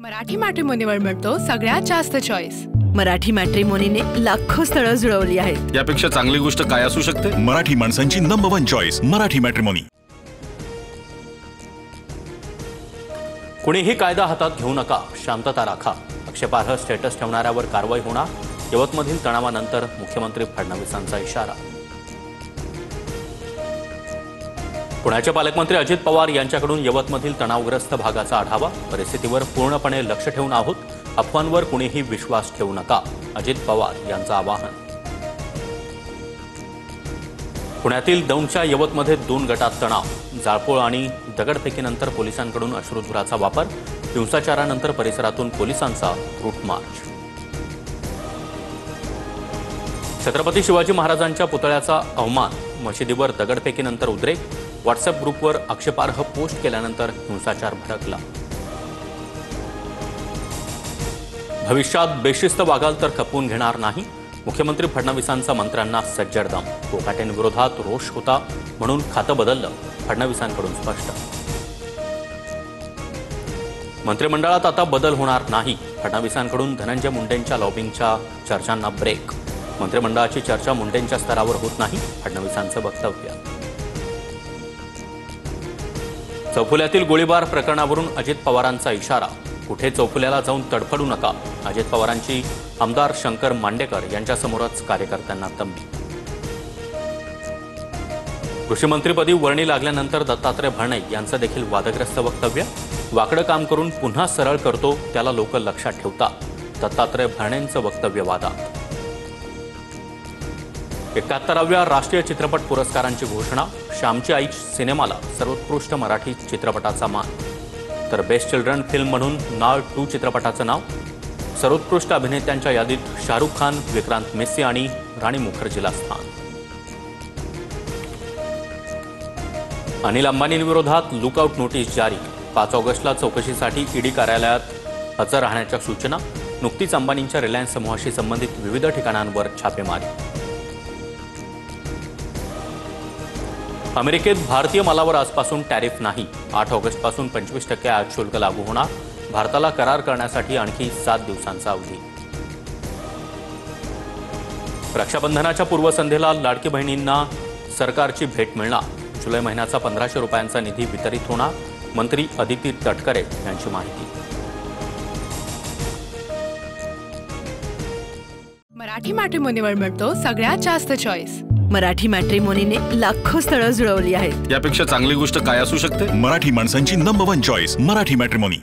मराठी मॅट्रिमोनीवर मिळतो सगळ्यात जास्त चॉईस। मराठी मॅट्रिमोनीने लाखो स्थळं जुळवली आहेत। यापेक्षा चांगली गोष्ट काय असू शकते? मराठी माणसांची नंबर 1 चॉईस मराठी मॅट्रिमोनी। कुणीही कायदा हातात घेऊ नका, शांतता राखा। आक्षेपार्ह स्टेटस ठेवणाऱ्यावर कारवाई होणार। यवतमधील तणावानंतर मुख्यमंत्री फडणवीसांचा इशारा। पुण्याचे पालकमंत्री अजित पवार यांच्याकडून यवतमधील तणावग्रस्त भागाचा आढावा। परिस्थितीवर पूर्णपणे लक्ष ठेवून आहोत। अफवांवर कुणीही विश्वास ठेवू नका, अजित पवार यांचं आवाहन। पुण्यातील दौंडच्या यवतमध्ये 2 गटात तणाव। जाळपोळ आणि दगडफेकीनंतर पोलिसांकडून अश्रुधुराचा वापर। हिंसाचारानंतर परिसरातून पोलिसांचा रूट मार्च। छत्रपती शिवाजी महाराजांच्या पुतळ्याचा अवमान। मशिदीवर दगडफेकीनंतर उद्रेक। व्हॉट्सअप ग्रुपवर आक्षेपार्ह पोस्ट केल्यानंतर हिंसाचार भडकला। भविष्यात बेशिस्त वागाल तर खपवून घेणार नाही। मुख्यमंत्री फडणवीसांचा मंत्र्यांना सज्जड दम। कोकाटेंविरोधात रोष होता म्हणून खातं बदललं, फडणवीसांकडून स्पष्ट। मंत्रिमंडळात आता बदल होणार नाही। फडणवीसांकडून धनंजय मुंडेंच्या लॉबिंगच्या चर्चांना ब्रेक। मंत्रिमंडळाची चर्चा मुंडेंच्या स्तरावर होत नाही, फडणवीसांचं वक्तव्य। चौफुल्यातील गोळीबार प्रकरणावरून अजित पवारांचा इशारा। कुठे चौफुल्याला जाऊन तडफडू नका। अजित पवारांची आमदार शंकर मांडेकर यांच्यासमोरच कार्यकर्त्यांना तंबी। कृषीमंत्रीपदी वर्णी लागल्यानंतर दत्तात्रय भरणे यांचं देखील वादग्रस्त वक्तव्य। वाकडं काम करून पुन्हा सरळ करतो त्याला लोक लक्षात ठेवतात, दत्तात्रय भरणेंचं वक्तव्य वादात। 71व्या राष्ट्रीय चित्रपट पुरस्कारांची घोषणा। श्यामची आई सिनेमाला सर्वोत्कृष्ट मराठी चित्रपटाचा मान, तर बेस्ट चिल्ड्रन फिल्म म्हणून नाळ 2 चित्रपटाचं नाव। सर्वोत्कृष्ट अभिनेत्यांच्या यादीत शाहरुख खान, विक्रांत मेसी आणि राणी मुखर्जीला स्थान। अनिल अंबानींविरोधात लुकआउट नोटीस जारी। 5 ऑगस्टला चौकशीसाठी ईडी कार्यालयात हजर राहण्याच्या सूचना। नुकतीच अंबानींच्या रिलायन्स समूहाशी संबंधित विविध ठिकाणांवर छापेमारी। अमेरिकेत भारतीय मालावर आजपासून टॅरिफ नाही। 8 ऑगस्टपासून 25% आयात शुल्क लागू होणार। भारताला करार करण्यासाठी आणखी 7 दिवसांचा अवधी। रक्षाबंधनाच्या पूर्वसंध्येला लाडकी बहिणींना सरकारची भेट मिळणार। जुलै महिन्याचा 1500 रुपयांचा निधी वितरित होणार। मंत्री अदिती तटकरे यांची माहिती। मराठी मॅट्रिमोनीवर मिळतो सगळ्यात जास्त चॉईस। मराठी मॅट्रिमोनीने लाखो स्थळं जुळवली आहेत। यापेक्षा चांगली गोष्ट काय असू शकते? मराठी माणसांची नंबर 1 चॉईस मराठी मॅट्रिमोनी।